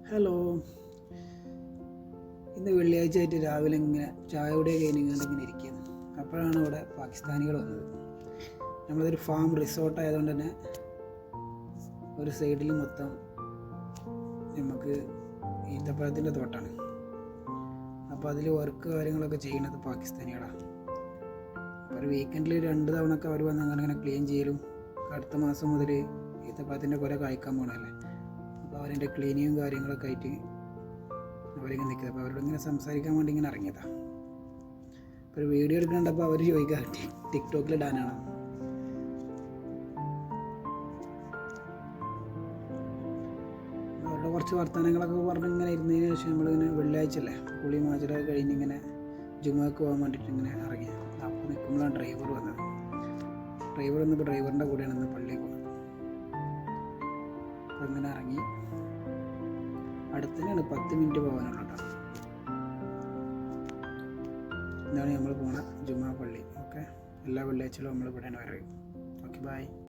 Hello, ഇന്ന് വെള്ളിയാഴ്ച ആയിട്ട് രാവിലെ ഇങ്ങനെ ചായയുടെ കഴിഞ്ഞിങ്ങനെ ഇരിക്കുകയാണ്. അപ്പോഴാണ് ഇവിടെ പാകിസ്ഥാനികൾ വന്നത്. നമ്മളതൊരു ഫാം റിസോർട്ട് ആയതുകൊണ്ട് തന്നെ ഒരു സൈഡിൽ മൊത്തം നമുക്ക് ഈത്തപ്പഴത്തിൻ്റെ തോട്ടാണ്. അപ്പോൾ അതിൽ വർക്ക് കാര്യങ്ങളൊക്കെ ചെയ്യുന്നത് പാകിസ്ഥാനികളാണ്. അപ്പോൾ ഒരു വീക്കെൻഡിൽ 2 തവണയൊക്കെ അവർ വന്ന് അങ്ങനെ ക്ലീൻ ചെയ്യലും, അടുത്ത മാസം മുതൽ ഈത്തപ്പഴത്തിൻ്റെ കുല കായ്ക്കാൻ പോകണമല്ലേ. അപ്പോൾ അവരുടെ ക്ലീനിങ്ങും കാര്യങ്ങളൊക്കെ ആയിട്ട് അവരിങ്ങനെ നിൽക്കുന്നത്. അപ്പോൾ അവരോട് ഇങ്ങനെ സംസാരിക്കാൻ വേണ്ടി ഇങ്ങനെ ഇറങ്ങിയതാണ്. അപ്പോൾ ഒരു വീഡിയോ എടുക്കണ്ടപ്പോൾ അവർ ചോദിക്കുക ടിക്ടോക്കിൽ ഇടാനാണ്. അവരുടെ കുറച്ച് വർത്തമാനങ്ങളൊക്കെ പറഞ്ഞ് ഇങ്ങനെ ഇരുന്നതിന് ശേഷം നമ്മളിങ്ങനെ വെള്ളിയാഴ്ച അല്ലേ, കുളി മാചരൊക്കെ കഴിഞ്ഞ് ഇങ്ങനെ ജുമാക്ക് പോകാൻ വേണ്ടിയിട്ട് ഇങ്ങനെ ഇറങ്ങി. അപ്പോൾ നിൽക്കുമ്പോഴാണ് ഡ്രൈവർ വന്നത്. ഡ്രൈവർ വന്നപ്പോൾ ഡ്രൈവറിൻ്റെ കൂടെയാണ് ഇന്ന് പള്ളിയിൽ പോകുന്നത്. അപ്പോൾ ഇങ്ങനെ ഇറങ്ങി, അടുത്തന്നെയാണ് 10 മിനിറ്റ് പോകാനുള്ള കേട്ടോ. ഇതാണ് നമ്മൾ പോണ ജുമാ പള്ളി. ഓക്കെ, എല്ലാ വെള്ളിയാഴ്ചയിലും നമ്മൾ ഇവിടെയാണ് വരവ്. Okay, by.